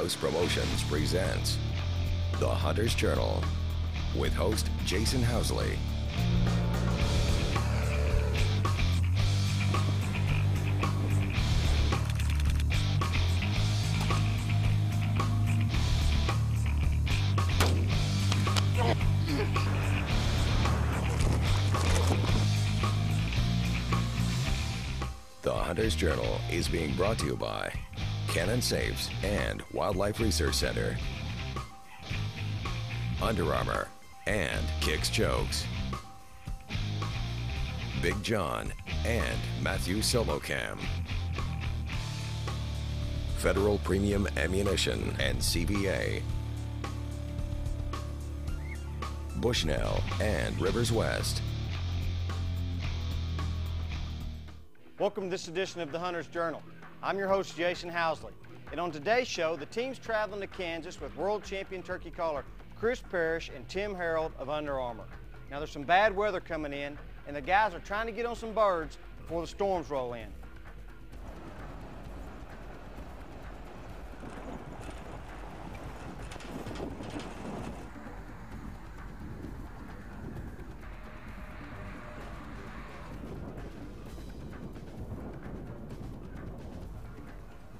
House Promotions presents The Hunter's Journal with host Jason Housley. The Hunter's Journal is being brought to you by Cannon Safes and Wildlife Research Center, Under Armour and Kicks Chokes, Big John and Matthew Silmocam, Federal Premium Ammunition and CVA, Bushnell and Rivers West. Welcome to this edition of the Hunter's Journal. I'm your host, Jason Housley. And on today's show, the team's traveling to Kansas with world champion turkey caller Chris Parrish and Tim Harold of Under Armour. Now there's some bad weather coming in, and the guys are trying to get on some birds before the storms roll in.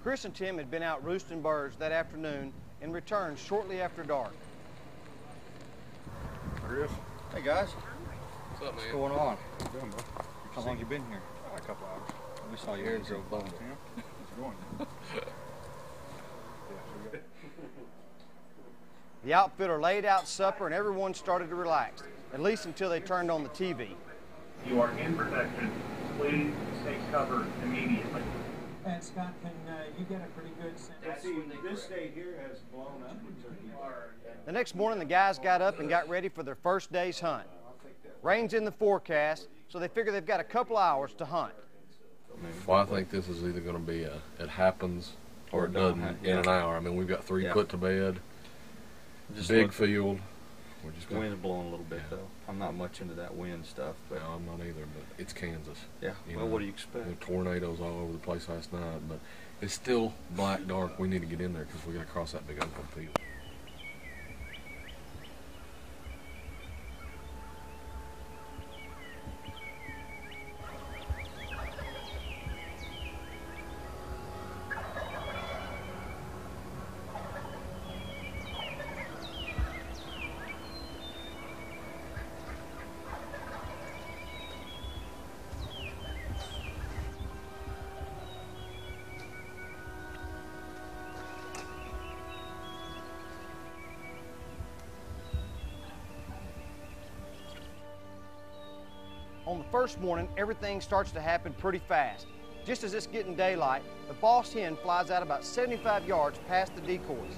Chris and Tim had been out roosting birds that afternoon and returned shortly after dark. Chris. Hey guys. What's up, man? What's going on? How you doing, bro? How long you been here? A couple hours. We saw you here and drove by. How's it going? The outfitter laid out supper and everyone started to relax, at least until they turned on the TV. You are in protection. Please take cover immediately. And Scott, can you get a pretty good sense? This state here has blown up with turkey. The next morning, the guys got up and got ready for their first day's hunt. Rain's in the forecast, so they figure they've got a couple hours to hunt. Well, I think this is either going to be it happens or it doesn't in an hour. I mean, we've got three put to bed, big field. We're just The wind's blowing a little bit though. I'm not much into that wind stuff, but well, I'm not either, but it's Kansas. yeah. You Well, know, what do you expect? there were tornadoes all over the place last night, but it's still black dark. We need to get in there because we got to cross that big open field. On the first morning, everything starts to happen pretty fast. Just as it's getting daylight, the boss hen flies out about 75 yards past the decoys.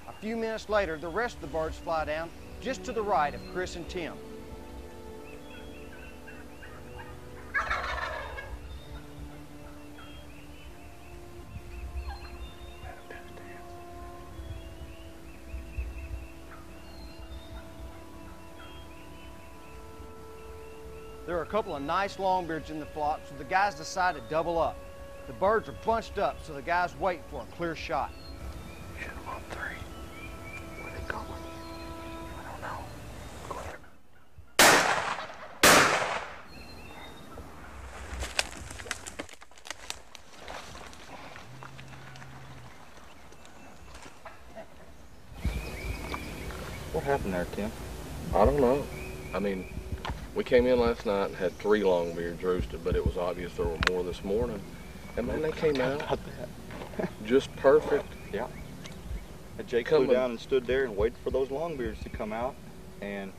A few minutes later, the rest of the birds fly down just to the right of Chris and Tim. There are a couple of nice longbeards in the flock, so the guys decide to double up. The birds are bunched up, so the guys wait for a clear shot. Hit them on three. Where they going? I don't know. Go ahead. What happened there, Tim? I don't know. I mean, we came in last night and had three longbeards roosted, but it was obvious there were more this morning. And then they came out just perfect. Yeah. And Jake Coming. flew down and stood there and waited for those longbeards to come out, and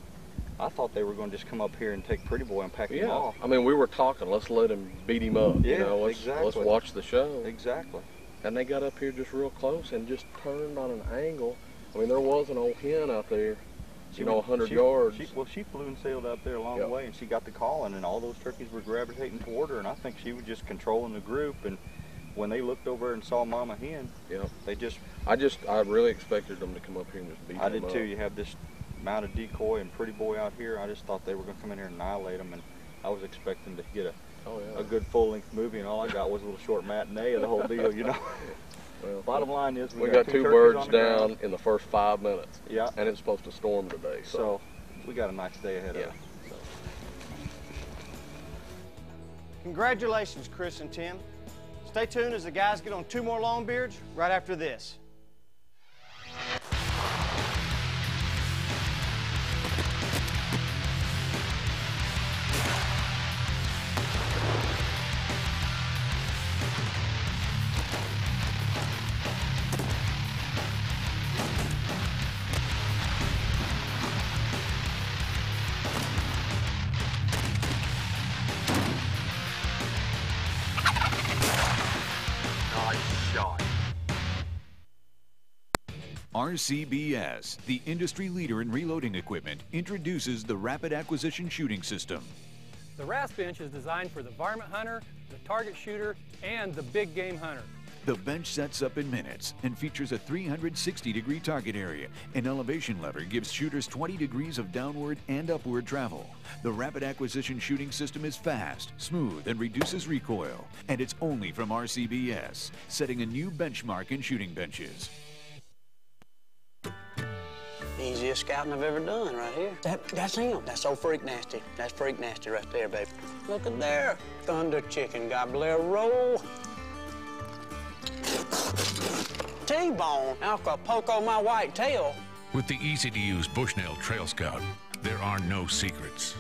I thought they were going to just come up here and take Pretty Boy and pack him Yeah, off. I mean, we were talking, let's let him beat him up. Yeah, you know, let's exactly. watch the show. Exactly. And they got up here just real close and just turned on an angle. I mean, there was an old hen out there, you know, 100 yards. She flew and sailed out there a long way, and she got the calling, and all those turkeys were gravitating toward her, and I think she was just controlling the group. And when they looked over and saw Mama Hen, they just... I really expected them to come up here and just beat them up. I did too. You have this mounted decoy and Pretty Boy out here, I just thought they were going to come in here and annihilate them, and I was expecting to get a good full-length movie, and all I got was a little short matinee of the whole deal, you know. Well, bottom line is we got 2 birds down in the first 5 minutes. Yeah. And it's supposed to storm today. So we got a nice day ahead of us. Congratulations, Chris and Tim. Stay tuned as the guys get on 2 more longbeards right after this. RCBS, the industry leader in reloading equipment, introduces the Rapid Acquisition Shooting System. The RAS bench is designed for the varmint hunter, the target shooter, and the big game hunter. The bench sets up in minutes and features a 360-degree target area. An elevation lever gives shooters 20 degrees of downward and upward travel. The Rapid Acquisition Shooting System is fast, smooth, and reduces recoil. And it's only from RCBS, setting a new benchmark in shooting benches. Easiest scouting I've ever done right here. That's him. That's old Freak Nasty. That's Freak Nasty right there, baby. Look at there. Thunder Chicken Gobblero. T-bone. Acapulco my white tail. With the easy-to-use Bushnell Trail Scout, there are no secrets.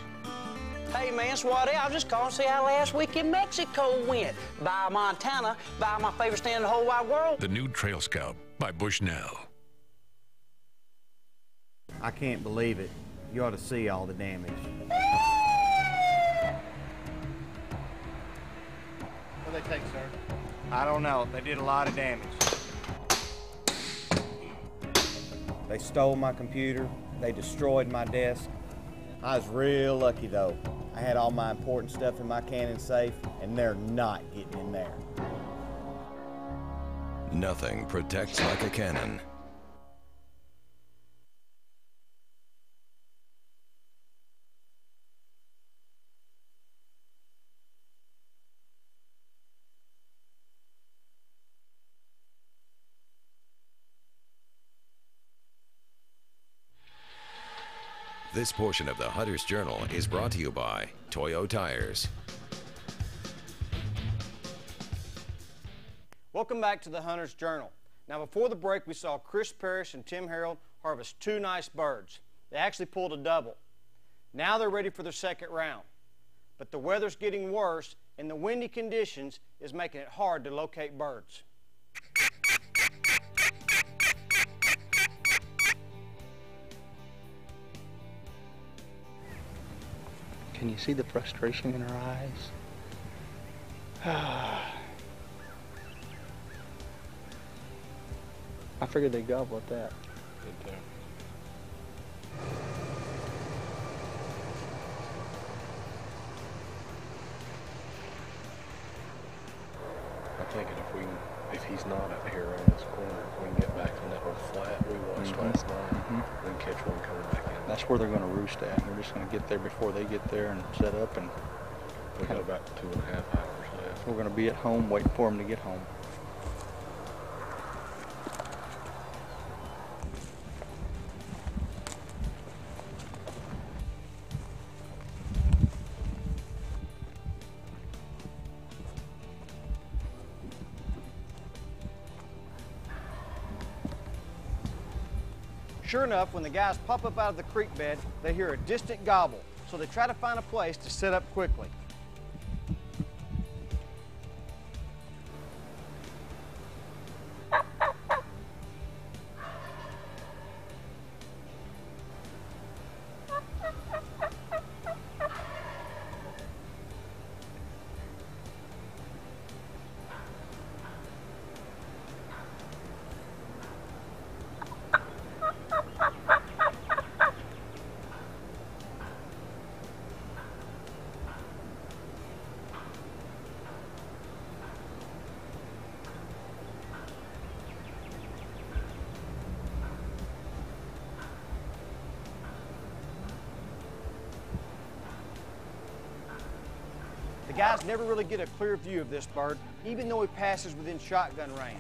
Hey, man, Swatty, I was just calling to see how last week in Mexico went. By Montana, by my favorite stand in the whole wide world. The new Trail Scout by Bushnell. I can't believe it. You ought to see all the damage. What did they take, sir? I don't know. They did a lot of damage. They stole my computer. They destroyed my desk. I was real lucky, though. I had all my important stuff in my Canon safe, and they're not getting in there. Nothing protects like a Canon. This portion of the Hunter's Journal is brought to you by Toyo Tires. Welcome back to the Hunter's Journal. Now, before the break, we saw Chris Parrish and Tim Harold harvest 2 nice birds. They actually pulled a double. Now they're ready for their second round. But the weather's getting worse, and the windy conditions is making it hard to locate birds. Can you see the frustration in her eyes? I figured they'd gobble at that. Good too. I'm thinking if he's not up here around this corner, if we can get back on that little flat we watched last night, we can catch one coming back in. That's where they're going to roost at. We're just going to get there before they get there and set up, and We got about 2.5 hours left. we're going to be at home waiting for them to get home. Sure enough, when the guys pop up out of the creek bed, they hear a distant gobble, so they try to find a place to set up quickly. guys never really get a clear view of this bird, even though he passes within shotgun range.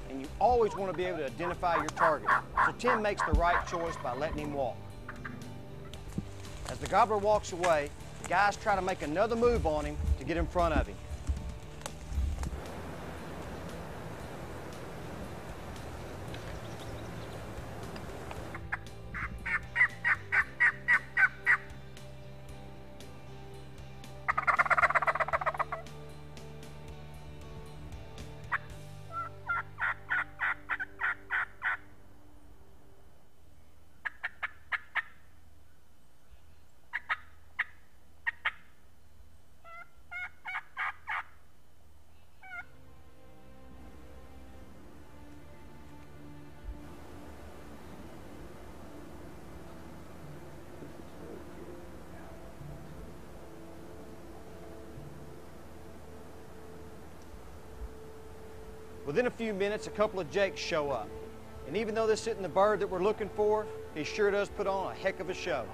And you always want to be able to identify your target. So Tim makes the right choice by letting him walk. As the gobbler walks away, the guys try to make another move on him to get in front of him. Within a few minutes, a couple of jakes show up. And even though this isn't the bird that we're looking for, he sure does put on a heck of a show.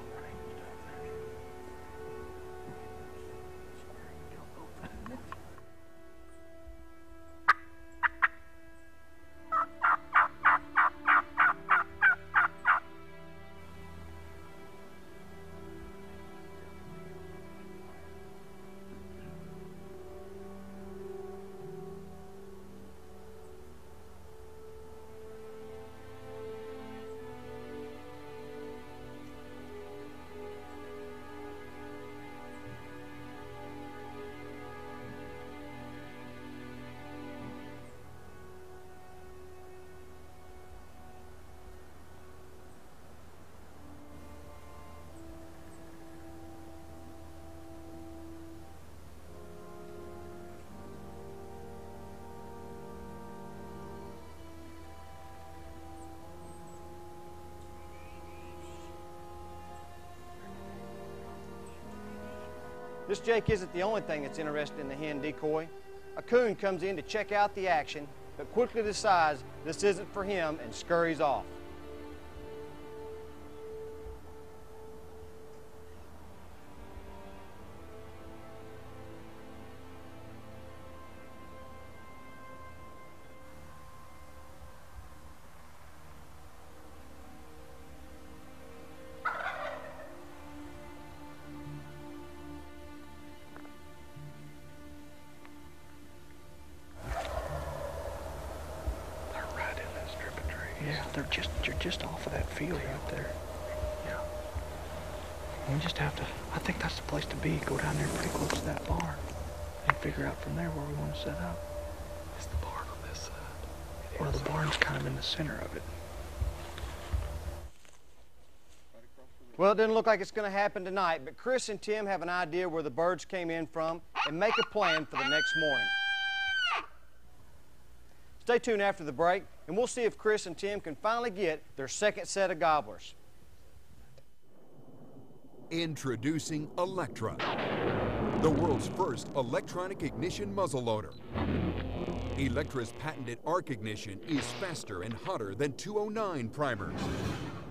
This jake isn't the only thing that's interested in the hen decoy. A coon comes in to check out the action, but quickly decides this isn't for him and scurries off. Yeah, you're just off of that field right there. Yeah. We just have to, I think that's the place to be. Go down there pretty close to that barn and figure out from there where we want to set up. Is the barn on this side? Well, the barn's kind of in the center of it. Well, it doesn't look like it's going to happen tonight, but Chris and Tim have an idea where the birds came in from and make a plan for the next morning. Stay tuned after the break, and we'll see if Chris and Tim can finally get their second set of gobblers. Introducing Electra, the world's first electronic ignition muzzleloader. Electra's patented arc ignition is faster and hotter than 209 primers.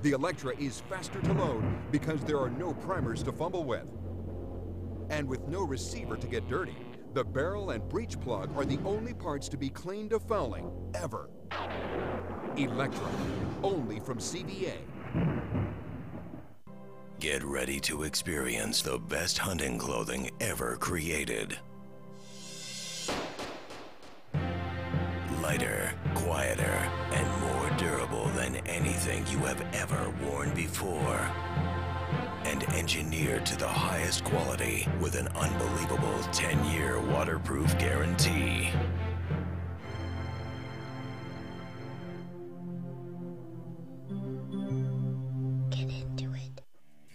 The Electra is faster to load because there are no primers to fumble with. And with no receiver to get dirty, the barrel and breech plug are the only parts to be cleaned of fouling, ever. Electra, only from CVA. Get ready to experience the best hunting clothing ever created. Lighter, quieter, and more durable than anything you have ever worn before. And engineered to the highest quality with an unbelievable 10-year waterproof guarantee.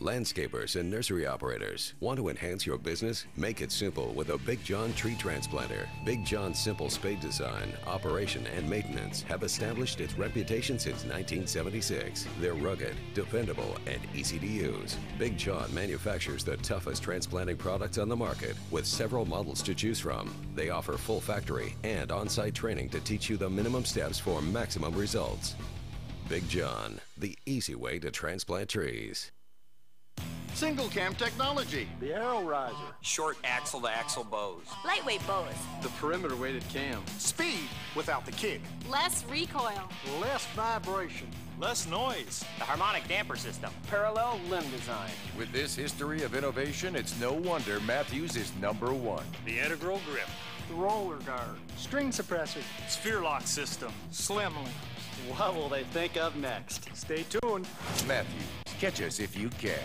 Landscapers and nursery operators want to enhance your business? Make it simple with a Big John tree transplanter. Big John's simple spade design, operation, and maintenance have established its reputation since 1976. They're rugged, dependable, and easy to use. Big John manufactures the toughest transplanting products on the market with several models to choose from. They offer full factory and on-site training to teach you the minimum steps for maximum results. Big John, the easy way to transplant trees. single cam technology. The Arrow Riser. Short axle-to-axle bows. Lightweight bows. The perimeter-weighted cam. Speed without the kick. Less recoil. Less vibration. Less noise. The harmonic damper system. Parallel limb design. With this history of innovation, it's no wonder Matthews is #1. The integral grip. The roller guard. String suppressor. Sphere lock system. Slim limbs. What will they think of next? Stay tuned. Matthews, catch us if you can.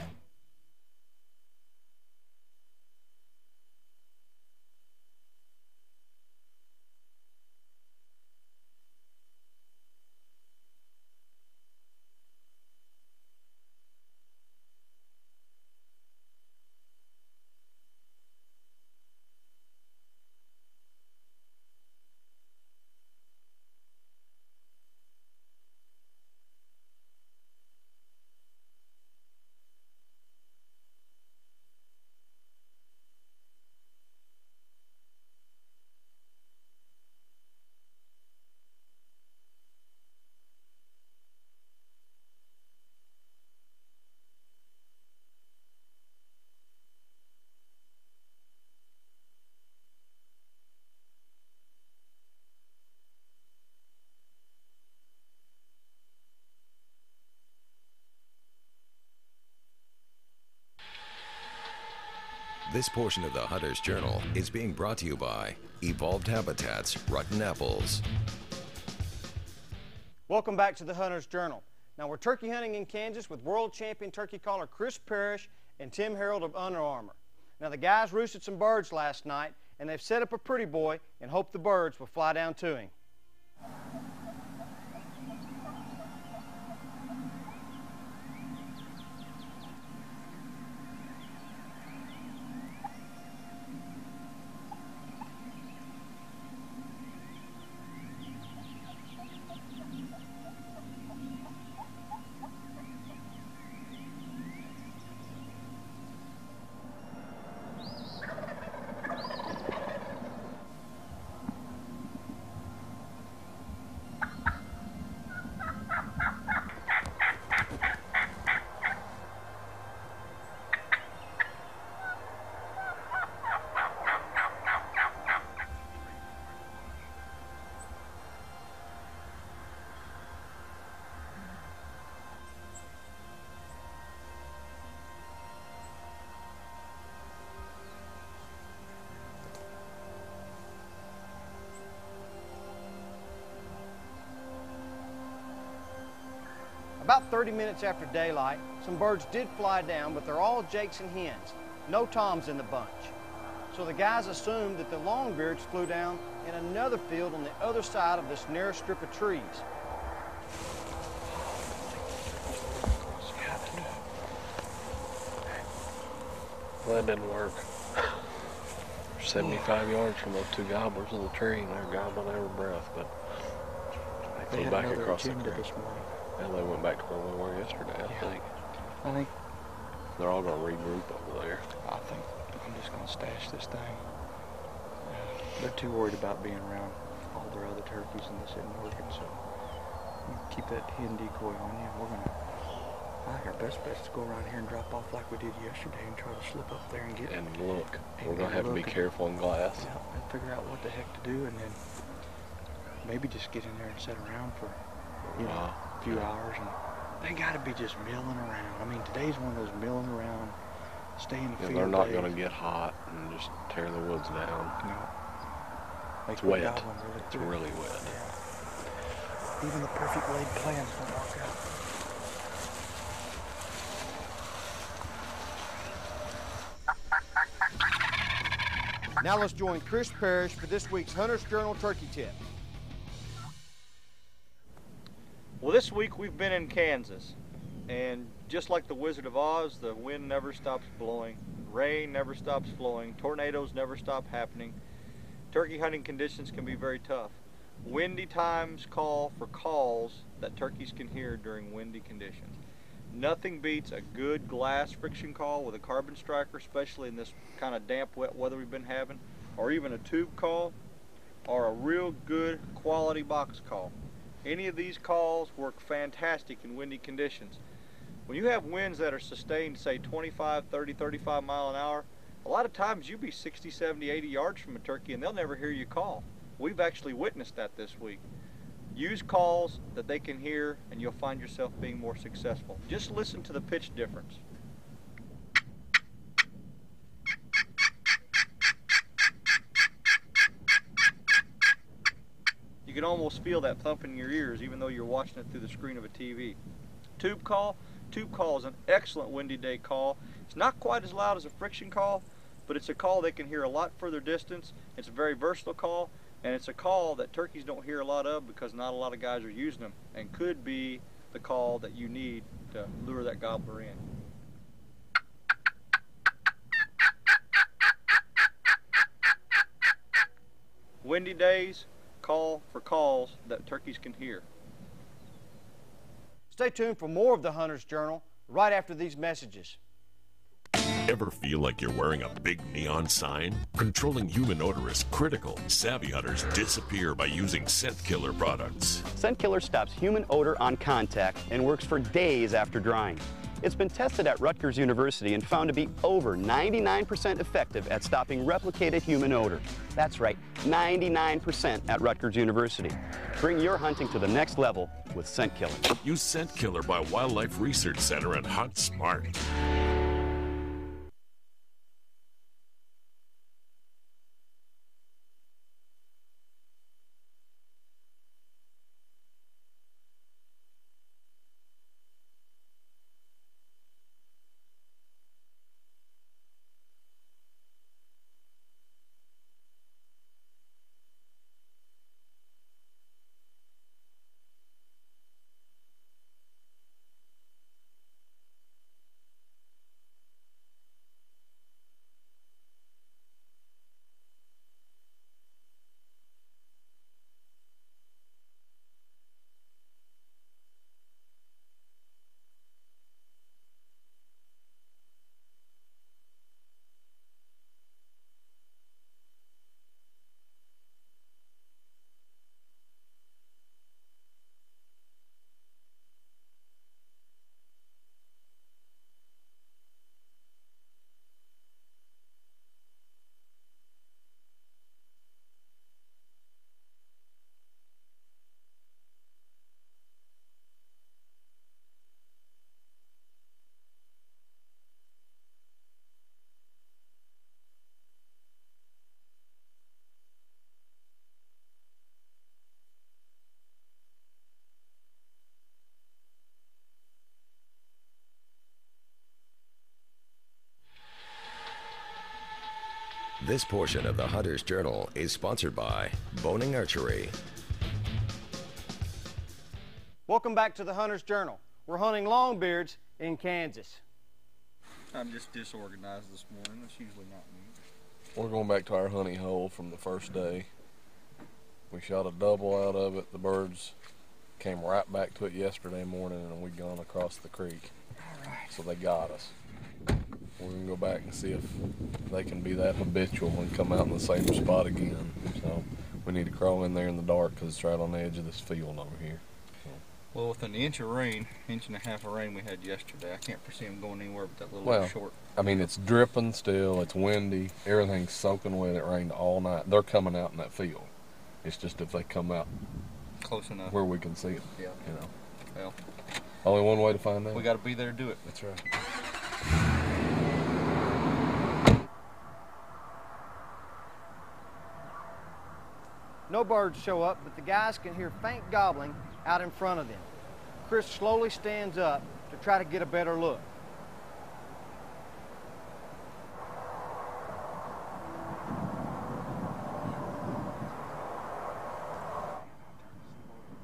This portion of the Hunter's Journal is being brought to you by Evolved Habitats, Rutten Apples. Welcome back to the Hunter's Journal. Now we're turkey hunting in Kansas with world champion turkey caller Chris Parrish and Tim Harold of Under Armour. Now the guys roosted some birds last night and they've set up a pretty boy and hope the birds will fly down to him. About 30 minutes after daylight, some birds did fly down, but they're all jakes and hens. No toms in the bunch. So the guys assumed that the longbeards flew down in another field on the other side of this narrow strip of trees. Well, that didn't work. We're 75 yards from those two gobblers in the tree, and they're gobbling every breath, but they flew back across the creek. This morning. And they went back to where we were yesterday, I think. I think they're all going to regroup over there. I think I'm just going to stash this thing. They're too worried about being around all their other turkeys and this isn't working, so keep that hen decoy on you. We're going to, I think our best bet is to go around here and drop off like we did yesterday and try to slip up there and get and look. We're going to have to be careful in glass. Yeah, and figure out what the heck to do, and then maybe just get in there and sit around for, you know, a few hours. And they got to be just milling around. I mean, today's one of those milling around, stay in the field. They're not going to get hot and just tear the woods down. No. It's wet. It's really wet. Yeah. Even the perfect laid plans won't work out. Now let's join Chris Parrish for this week's Hunter's Journal Turkey Tip. Well, this week we've been in Kansas, and just like the Wizard of Oz, the wind never stops blowing, rain never stops flowing, tornadoes never stop happening. Turkey hunting conditions can be very tough. Windy times call for calls that turkeys can hear during windy conditions. Nothing beats a good glass friction call with a carbon striker, especially in this kind of damp, wet weather we've been having, or even a tube call, or a real good quality box call. Any of these calls work fantastic in windy conditions. When you have winds that are sustained, say 25, 30, 35 mile an hour, a lot of times you'll be 60, 70, 80 yards from a turkey and they'll never hear you call. We've actually witnessed that this week. Use calls that they can hear and you'll find yourself being more successful. Just listen to the pitch difference. You can almost feel that thump in your ears even though you're watching it through the screen of a TV. Tube call is an excellent windy day call. It's not quite as loud as a friction call, but it's a call they can hear a lot further distance. It's a very versatile call, and it's a call that turkeys don't hear a lot of because not a lot of guys are using them, and could be the call that you need to lure that gobbler in. Windy days, call for calls that turkeys can hear. Stay tuned for more of the Hunter's Journal right after these messages. Ever feel like you're wearing a big neon sign? Controlling human odor is critical. Savvy hunters disappear by using scent killer products. Scent Killer stops human odor on contact and works for days after drying. It's been tested at Rutgers University and found to be over 99% effective at stopping replicated human odor. That's right, 99% at Rutgers University. Bring your hunting to the next level with Scent Killer. Use Scent Killer by Wildlife Research Center and hunt smart. This portion of the Hunter's Journal is sponsored by Boning Archery. Welcome back to the Hunter's Journal. We're hunting longbeards in Kansas. I'm just disorganized this morning. That's usually not me. We're going back to our honey hole from the first day. We shot a double out of it. The birds came right back to it yesterday morning, and we'd gone across the creek. All right. So they got us. We're going to go back and see if they can be that habitual and come out in the same spot again. So we need to crawl in there in the dark because it's right on the edge of this field over here. So. Well, with an inch of rain, inch and a half of rain we had yesterday, I can't foresee them going anywhere but that little short. I mean, it's dripping still, it's windy, everything's soaking wet. It rained all night. They're coming out in that field. It's just if they come out close enough where we can see them. Yeah. You know. Well, only one way to find out. We got to be there to do it. That's right. No birds show up, but the guys can hear faint gobbling out in front of them. Chris slowly stands up to try to get a better look.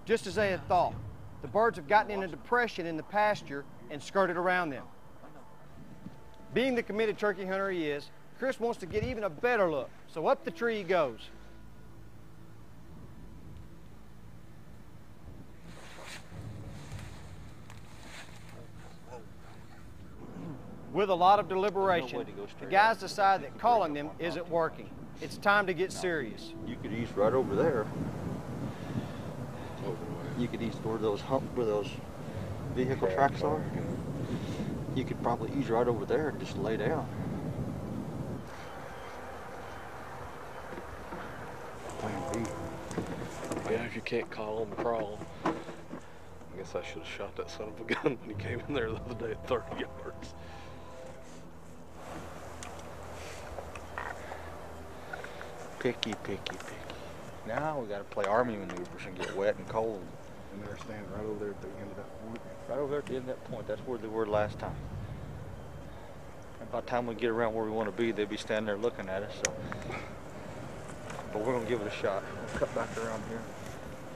Just as they had thought, the birds have gotten in a depression in the pasture and skirted around them. Being the committed turkey hunter he is, Chris wants to get even a better look, so up the tree he goes. With a lot of deliberation, the guys decide that calling them isn't working. It's time to get serious. You could east right over there. You could east where those vehicle tracks are. You could probably ease right over there and just lay down. Plan B. Yeah, if you can't call him, crawl. I guess I should have shot that son of a gun when he came in there the other day at 30 yards. Picky. Now we got to play army maneuvers and get wet and cold. And they're standing right over there at the end of that point. Right over there at the end of that point. That's where they were last time. And by the time we get around where we want to be, they'll be standing there looking at us. So, but we're gonna give it a shot. We'll cut back around here.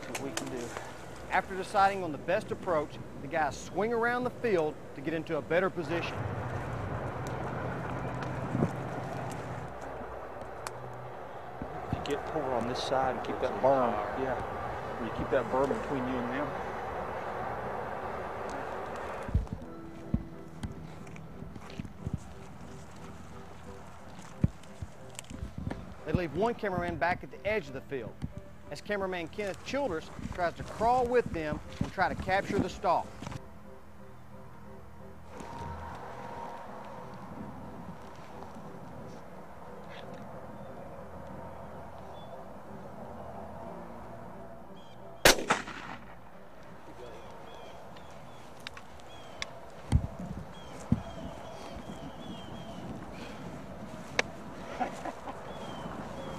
See what we can do. After deciding on the best approach, the guys swing around the field to get into a better position. If you get forward on this side and keep that berm, yeah, you keep that berm between you and them. They leave one cameraman back at the edge of the field, as cameraman Kenneth Childers tries to crawl with them and try to capture the stalk.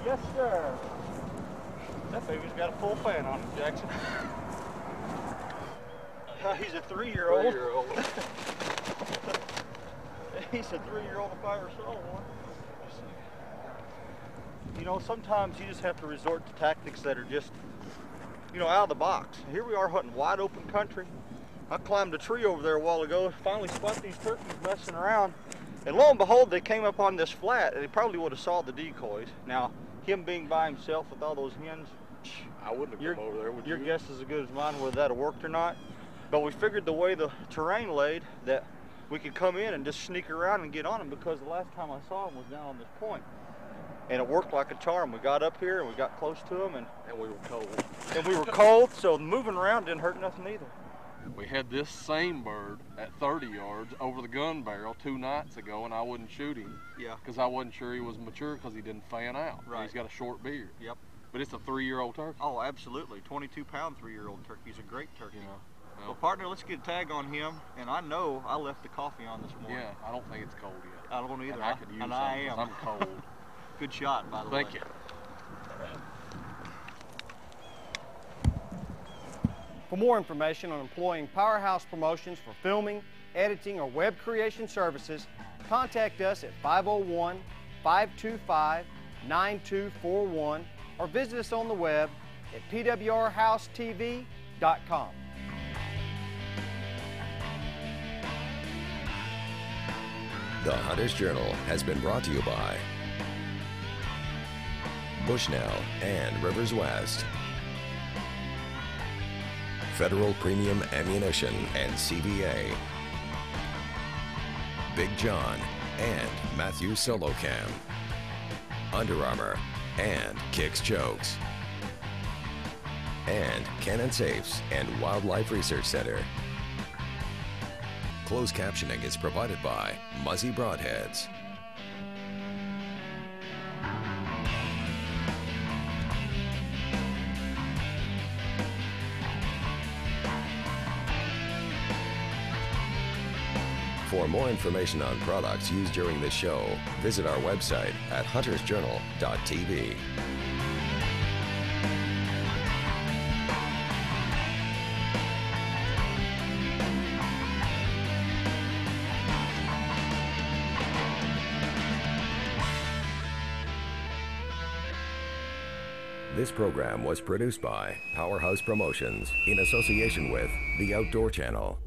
Yes, sir. That baby's got a full fan on him, Jackson. He's a 3-year-old. He's a 3-year-old if I ever saw one. You know, sometimes you just have to resort to tactics that are just, you know, out of the box. Here we are hunting wide open country. I climbed a tree over there a while ago, finally spot these turkeys messing around. And lo and behold, they came up on this flat, and they probably would have saw the decoys. Now, him being by himself with all those hens, I wouldn't have come over there, would you? Your guess is as good as mine whether that worked or not. But we figured the way the terrain laid that we could come in and just sneak around and get on them, because the last time I saw them was down on this point. And it worked like a charm. We got up here and we got close to them, and we were cold. And we were cold, so moving around didn't hurt nothing either. We had this same bird at 30 yards over the gun barrel 2 nights ago, and I wouldn't shoot him. Yeah. Because I wasn't sure he was mature because he didn't fan out. Right. He's got a short beard. Yep. But it's a 3-year-old turkey. Oh, absolutely. 22-pound 3-year-old turkey. He's a great turkey. Yeah. Well, partner, let's get a tag on him. And I know I left the coffee on this morning. Yeah, I don't think it's cold yet. I don't either. And I could use and some, I am. I'm cold. Good shot, by the way. Thank you. For more information on employing Powerhouse Promotions for filming, editing, or web creation services, contact us at 501-525-9241 or visit us on the web at pwrhousetv.com. The Hunter's Journal has been brought to you by Bushnell and Rivers West, Federal Premium Ammunition and CVA, Big John and Matthew Solo Cam, Under Armour and Kicks Chokes, and Cannon Safes and Wildlife Research Center. Closed captioning is provided by Muzzy Broadheads. For more information on products used during this show, visit our website at huntersjournal.tv. This program was produced by Powerhouse Promotions in association with The Outdoor Channel.